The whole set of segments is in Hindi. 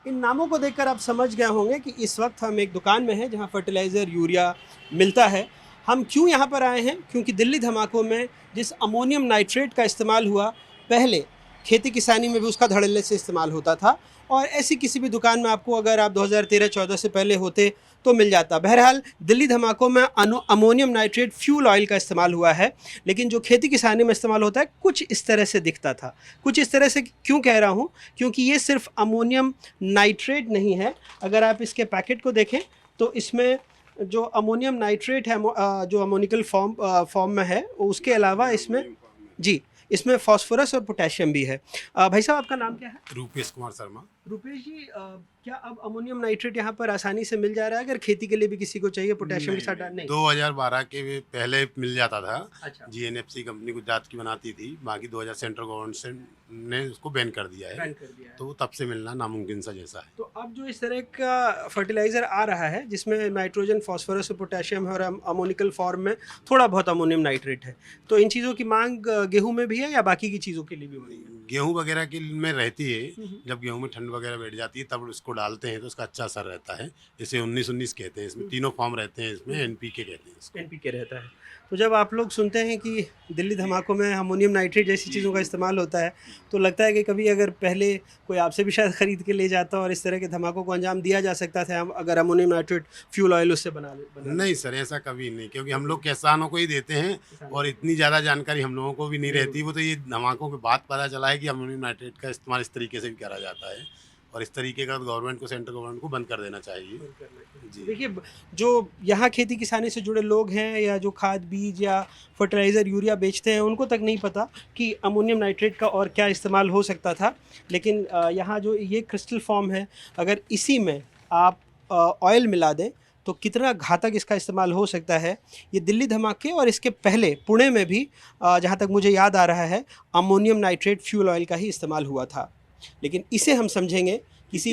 इन नामों को देखकर आप समझ गए होंगे कि इस वक्त हम एक दुकान में हैं जहां फर्टिलाइज़र यूरिया मिलता है। हम क्यों यहाँ पर आए हैं? क्योंकि दिल्ली धमाकों में जिस अमोनियम नाइट्रेट का इस्तेमाल हुआ, पहले खेती किसानी में भी उसका धड़ल्ले से इस्तेमाल होता था और ऐसी किसी भी दुकान में आपको अगर आप 2013-14 से पहले होते तो मिल जाता। बहरहाल दिल्ली धमाकों में अमोनियम नाइट्रेट फ्यूल ऑयल का इस्तेमाल हुआ है, लेकिन जो खेती किसानी में इस्तेमाल होता है कुछ इस तरह से दिखता था। कुछ इस तरह से क्यों कह रहा हूँ? क्योंकि ये सिर्फ अमोनियम नाइट्रेट नहीं है। अगर आप इसके पैकेट को देखें तो इसमें जो अमोनियम नाइट्रेट है, जो अमोनिकल फॉर्म में है, उसके अलावा इसमें जी इसमें फास्फोरस और पोटेशियम भी है। भाई साहब, आपका नाम क्या है? रूपेश कुमार शर्मा। रुपेश जी, क्या अब अमोनियम नाइट्रेट यहाँ पर आसानी से मिल जा रहा है अगर खेती के लिए भी किसी को चाहिए पोटेशियम के साथ नहीं? 2012 के पहले मिल जाता था। अच्छा। जीएनएफसी कंपनी गुजरात की बनाती थी, बाकी 2000 सेंट्रल गवर्नमेंट ने उसको बैन कर दिया है। बैन कर दिया है। तो तब से मिलना नामुमकिन सा जैसा है। तो अब जो इस तरह का फर्टिलाइज़र आ रहा है जिसमें नाइट्रोजन, फास्फोरस और पोटेशियम है और अमोनिकल फॉर्म में थोड़ा बहुत अमोनियम नाइट्रेट है, तो इन चीज़ों की मांग गेहूं में भी है या बाकी की चीज़ों के लिए भी हो रही है? गेहूं वगैरह की में रहती है। जब गेहूं में ठंड वगैरह बैठ जाती है तब उसको डालते हैं तो उसका अच्छा असर रहता है। इसे 19-19 कहते हैं। इसमें तीनों फॉर्म रहते हैं। इसमें एनपीके कहते हैं इसको। एनपीके रहता है। तो जब आप लोग सुनते हैं कि दिल्ली धमाकों में अमोनियम नाइट्रेट जैसी चीज़ों का इस्तेमाल होता है, तो लगता है कि कभी अगर पहले कोई आपसे भी शायद ख़रीद के ले जाता और इस तरह के धमाकों को अंजाम दिया जा सकता था अगर अमोनियम नाइट्रेट फ्यूल ऑयल उससे बना नहीं सर, ऐसा कभी नहीं, क्योंकि हम लोग किसानों को ही देते हैं और इतनी ज़्यादा जानकारी हम लोगों को भी नहीं रहती। वो तो ये धमाकों के बाद पता चला है कि अमोनियम नाइट्रेट का इस्तेमाल इस तरीके से भी करा जाता है और इस तरीके का गवर्नमेंट को, सेंट्रल गवर्नमेंट को बंद कर देना चाहिए। जी। देखिए, जो यहाँ खेती किसानी से जुड़े लोग हैं या जो खाद बीज या फर्टिलाइज़र यूरिया बेचते हैं, उनको तक नहीं पता कि अमोनियम नाइट्रेट का और क्या इस्तेमाल हो सकता था। लेकिन यहाँ जो ये क्रिस्टल फॉर्म है, अगर इसी में आप ऑयल मिला दें तो कितना घातक इसका इस्तेमाल हो सकता है। ये दिल्ली धमाके और इसके पहले पुणे में भी जहाँ तक मुझे याद आ रहा है, अमोनियम नाइट्रेट फ्यूल ऑयल का ही इस्तेमाल हुआ था। लेकिन इसे हम समझेंगे किसी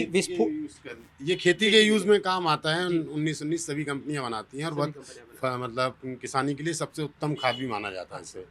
ये खेती के यूज़ में काम आता है। 19-19 सभी कंपनियां बनाती हैं और बहुत मतलब किसानी के लिए सबसे उत्तम खाद भी माना जाता है इसे।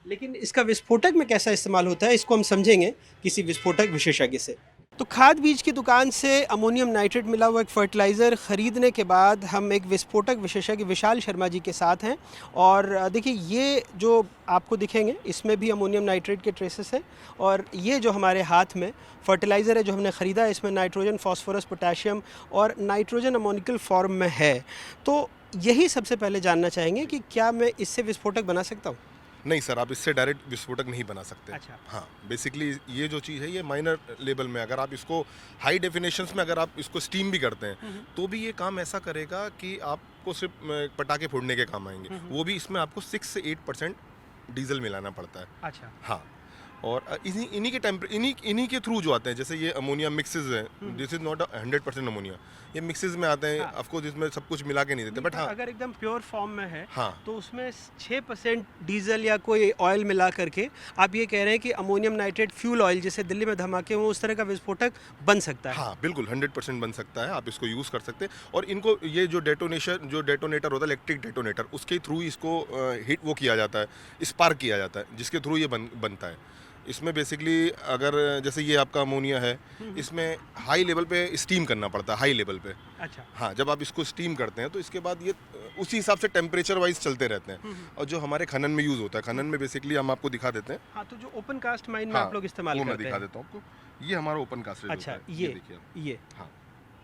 लेकिन इसका विस्फोटक में कैसा इस्तेमाल होता है, इसको हम समझेंगे किसी विस्फोटक विशेषज्ञ से। तो खाद बीज की दुकान से अमोनियम नाइट्रेट मिला हुआ एक फर्टिलाइज़र ख़रीदने के बाद हम एक विस्फोटक विशेषज्ञ विशाल शर्मा जी के साथ हैं और देखिए, ये जो आपको दिखेंगे इसमें भी अमोनियम नाइट्रेट के ट्रेसेस हैं और ये जो हमारे हाथ में फर्टिलाइज़र है जो हमने ख़रीदा है, इसमें नाइट्रोजन, फास्फोरस, पोटेशियम और नाइट्रोजन अमोनिकल फॉर्म में है। तो यही सबसे पहले जानना चाहेंगे कि क्या मैं इससे विस्फोटक बना सकता हूँ? नहीं सर, आप इससे डायरेक्ट विस्फोटक नहीं बना सकते। अच्छा। हाँ, बेसिकली ये जो चीज़ है ये माइनर लेवल में, अगर आप इसको हाई डेफिनेशंस में अगर आप इसको स्टीम भी करते हैं तो भी ये काम ऐसा करेगा कि आपको सिर्फ पटाखे फोड़ने के काम आएंगे। वो भी इसमें आपको 6 से 8% डीजल मिलाना पड़ता है। अच्छा। हाँ, और इन्हीं के थ्रू जो आते हैं, जैसे ये अमोनिया मिक्सेस हैं, दिस इज नॉट 100% अमोनिया, ये मिक्सेस में आते हैं। ऑफ कोर्स इसमें सब कुछ मिला के नहीं देते, बट हाँ, अगर एकदम प्योर फॉर्म में है हाँ, तो उसमें 6% डीजल या कोई ऑयल मिला करके आप ये कह रहे हैं कि अमोनियम नाइट्रेट फ्यूल ऑयल, जैसे दिल्ली में धमाके हुए उस तरह का विस्फोटक बन सकता है? हाँ बिल्कुल 100% बन सकता है। आप इसको यूज़ कर सकते हैं और इनको ये जो डेटोनेटर होता है, इलेक्ट्रिक डेटोनेटर, उसके थ्रू इसको हिट वो किया जाता है, स्पार्क किया जाता है, जिसके थ्रू ये बनता है। इसमें बेसिकली अगर जैसे ये आपका अमोनिया है, इसमें हाई लेवल पे स्टीम करना पड़ता है, हाई लेवल पे। अच्छा। हाँ, जब आप इसको स्टीम करते हैं तो इसके बाद ये उसी हिसाब से टेम्परेचर वाइज चलते रहते हैं। और जो हमारे खनन में यूज़ होता है, खनन में बेसिकली हम आपको दिखा देते हैं। हाँ, तो जो ओपन कास्ट माइन में आप लोग इस्तेमाल वो करते मैं हैं, दिखा देता हूँ आपको। ये हमारा ओपन कास्ट रेज अच्छा, होता है। ये देखिए आप। ये हाँ,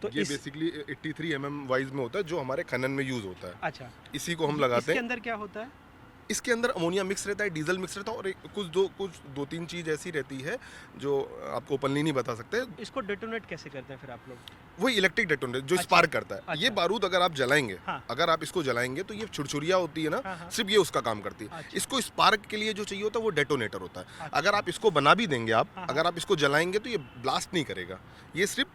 तो ये बेसिकली 83 mm वाइज में होता है, जो हमारे खनन में यूज़ होता है। अच्छा, इसी को हम लगाते इसके हैं। अंदर क्या होता है? इसके अंदर अमोनिया मिक्स रहता है, डीजल मिक्स रहता है और कुछ दो तीन चीज़ ऐसी रहती है जो आपको ओपनली नहीं बता सकते। इसको डेटोनेट कैसे करते हैं फिर आप लोग? वही इलेक्ट्रिक डेटोनेटर जो अच्छा, स्पार्क करता है। अच्छा। ये बारूद अगर आप जलाएंगे, हाँ। अगर आप इसको जलाएंगे तो ये छुरछुरिया होती है ना, हाँ, हाँ। सिर्फ ये उसका काम करती है। अच्छा। इसको स्पार्क के लिए जो चाहिए होता है वो डेटोनेटर होता है। अच्छा। अगर आप इसको बना भी देंगे, आप हाँ, हाँ। अगर आप इसको जलाएंगे तो ये ब्लास्ट नहीं करेगा, ये सिर्फ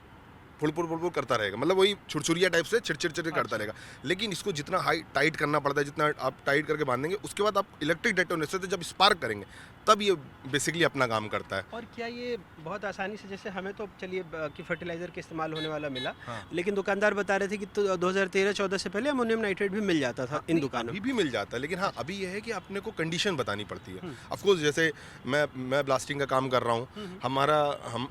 फुड़फुड़ करता रहेगा, मतलब वही छुरछुरिया टाइप से चिड़चिड़ करता रहेगा। लेकिन इसको जितना हाई टाइट करना पड़ता है, जितना आप टाइट करके बांधेंगे, उसके बाद आप इलेक्ट्रिक डेटोनेटर से जब स्पार्क करेंगे तब ये बेसिकली अपना काम करता है। और क्या ये बहुत आसानी से, जैसे हमें तो चलिए कि फर्टिलाइज़र के इस्तेमाल होने वाला मिला, हाँ। लेकिन दुकानदार बता रहे थे कि 2013-14 से पहले अमोनियम नाइट्रेट भी मिल जाता था इन दुकानों अभी भी मिल जाता है, लेकिन हाँ, अभी यह है कि अपने को कंडीशन बतानी पड़ती है। ऑफ कोर्स जैसे मैं ब्लास्टिंग का काम कर रहा हूँ,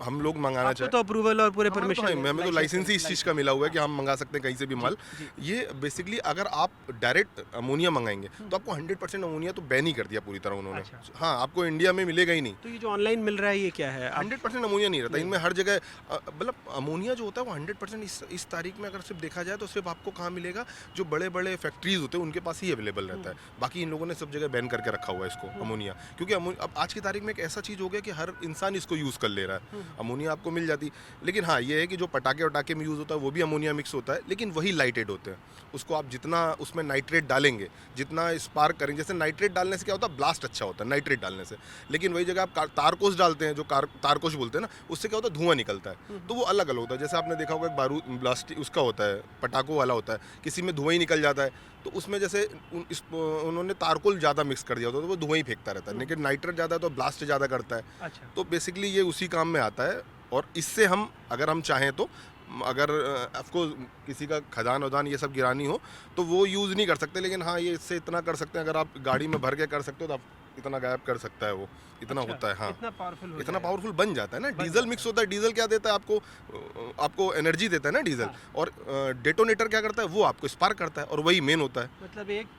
हम लोग मंगाना में तो अप्रूवल और पूरे परमिशन हमें तो लाइसेंस ही इस चीज़ का मिला हुआ है कि हम मंगा सकते हैं कहीं से भी माल। ये बेसिकली अगर आप डायरेक्ट अमोनिया मंगाएंगे तो आपको 100% अमोनिया तो बैन ही कर दिया पूरी तरह उन्होंने। हाँ, आपको इंडिया में मिलेगा ही नहीं। तो ये जो ऑनलाइन मिल रहा है ये क्या है? 100% अमोनिया नहीं रहता इनमें, हर जगह मतलब अमोनिया जो होता है वो 100% इस तारीख में अगर सिर्फ देखा जाए तो सिर्फ आपको कहाँ मिलेगा, जो बड़े बड़े फैक्ट्रीज होते हैं उनके पास ही अवेलेबल रहता है। बाकी इन लोगों ने सब जगह बैन करके रखा हुआ है इसको अमोनिया, क्योंकि अब आज की तारीख में एक ऐसा चीज़ हो गया कि हर इंसान इसको यूज़ कर ले रहा है। अमोनिया आपको मिल जाती, लेकिन हाँ ये है कि जो पटाखे वटाखे में यूज़ होता है वो भी अमोनिया मिक्स होता है, लेकिन वही लाइटेड होते हैं। उसको आप जितना उसमें नाइट्रेट डालेंगे, जितना स्पार्क करेंगे, जैसे नाइट्रेट डालने से क्या होता है, ब्लास्ट अच्छा होता है नाइट्रेट डालने से, लेकिन वही जगह आप तारकोश डालते हैं, जो तारकोश बोलते हैं ना, उससे क्या होता है धुआं निकलता है, तो वो अलग अलग होता है। जैसे आपने देखा होगा एक बारूद ब्लास्ट उसका होता है, पटाखों वाला होता है, किसी में धुआं ही निकल जाता है, तो उसमें जैसे उन्होंने तारकोल ज़्यादा मिक्स कर दिया होता है तो वो धुआं ही फेंकता रहता है, लेकिन नाइट्रेट ज़्यादा है तो ब्लास्ट ज़्यादा करता है। अच्छा। तो बेसिकली ये उसी काम में आता है, और इससे हम अगर हम चाहें तो, अगर आपको किसी का खदान वदान ये सब गिरानी हो तो वो यूज़ नहीं कर सकते, लेकिन हाँ ये इससे इतना कर सकते हैं, अगर आप गाड़ी में भर के कर सकते हो तो आप इतना गायब कर सकता है वो, इतना होता है। हाँ, इतना पावरफुल बन जाता है ना। डीजल मिक्स होता है, डीजल क्या देता है आपको एनर्जी देता है ना डीजल, और डेटोनेटर क्या करता है, वो आपको स्पार्क करता है, और वही मेन होता है। मतलब एक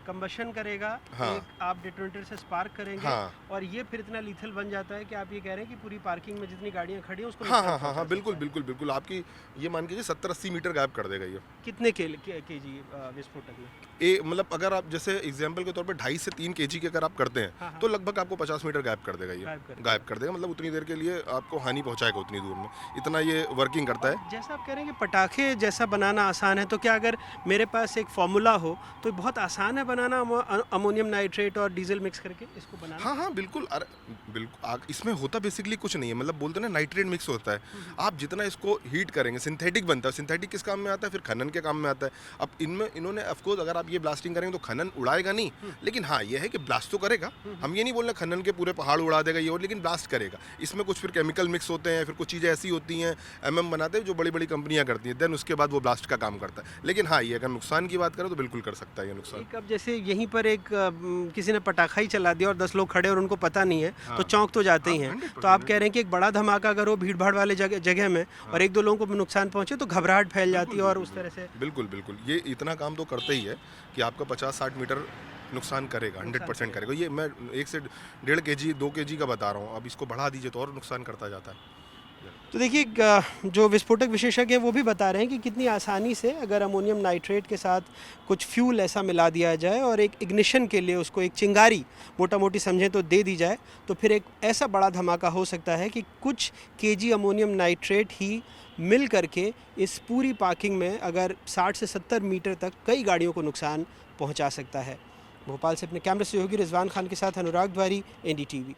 कंबशन करेगा, हाँ। एक आप डेटोनेटर से स्पार्क करेंगे, हाँ। और ये फिर इतना लीथल बन जाता है कि आप ये कह रहे हैं कि पूरी पार्किंग में जितनी गाड़ियां खड़ी हैं उसको हाँ हाँ हाँ हाँ, बिल्कुल बिल्कुल बिल्कुल, आपकी ये मान कीजिए 70-80 मीटर गायब कर देगा ये। कितने केजी विस्फोटक में? मतलब अगर आप जैसे एग्जांपल के तौर पे 2.5 से 3 केजी के अगर आप करते हैं, हाँ, हाँ। तो लगभग आपको 50 मीटर गायब कर देगा ये, गायब कर देगा, मतलब उतनी देर के लिए आपको हानि पहुंचाएगा उतनी दूर में, इतना ये वर्किंग करता है। जैसा आप कह रहे हैं कि पटाखे जैसा बनाना आसान है, तो क्या अगर मेरे पास एक फॉर्मूला हो तो बहुत आसान है बनाना अमोनियम नाइट्रेट और डीजल मिक्स करके इसको बनाना? हाँ हाँ बिल्कुल, अरे बिल्कुल, इसमें होता बेसिकली कुछ नहीं है, मतलब बोलते हैं ना नाइट्रेट मिक्स होता है, आप जितना इसको हीट करेंगे सिंथेटिक बनता है। सिंथेटिक किस काम में आता है, फिर खनन के काम में आता है। अब इनमें इन्होंने ऑफकोर्स अगर आप ये ब्लास्टिंग करेंगे तो खनन उड़ाएगा नहीं, लेकिन हाँ ये है कि ब्लास्ट तो करेगा। हम ये नहीं बोल रहे खनन के पूरे पहाड़ उड़ा देगा ये, और लेकिन ब्लास्ट करेगा। इसमें कुछ फिर केमिकल मिक्स होते हैं, फिर कुछ चीज़ें ऐसी होती हैं MM बनाते हैं जो बड़ी बड़ी कंपनियां करती हैं, देन उसके बाद वो ब्लास्ट का काम करता है। लेकिन हाँ ये अगर नुकसान की बात करें तो बिल्कुल कर सकता है ये नुकसान। अब जैसे यहीं पर एक किसी ने पटाखा ही चला दिया और 10 लोग खड़े और उनको पता नहीं है, तो चौंक तो जाते ही हैं। तो आप कह रहे हैं कि एक बड़ा धमाका अगर हो भीड़ भाड़ वाले जगह में और 1-2 लोगों को नुकसान पहुंचे तो घबराहट फैल जाती है, और उस तरह से बिल्कुल बिल्कुल ये इतना काम तो करते ही है कि आपका 50-60 मीटर नुकसान करेगा, 100% करेगा। ये मैं 1 से 1.5 केजी 2 केजी का बता रहा हूँ, अब इसको बढ़ा दीजिए तो और नुकसान करता जाता है। तो देखिए जो विस्फोटक विशेषज्ञ हैं वो भी बता रहे हैं कि कितनी आसानी से अगर अमोनियम नाइट्रेट के साथ कुछ फ्यूल ऐसा मिला दिया जाए और एक इग्निशन के लिए उसको एक चिंगारी मोटा मोटी समझें तो दे दी जाए, तो फिर एक ऐसा बड़ा धमाका हो सकता है कि कुछ केजी अमोनियम नाइट्रेट ही मिल करके इस पूरी पार्किंग में अगर 60 से 70 मीटर तक कई गाड़ियों को नुकसान पहुंचा सकता है। भोपाल से अपने कैमरे सहयोगी रिजवान खान के साथ अनुराग द्वारी, NDTV।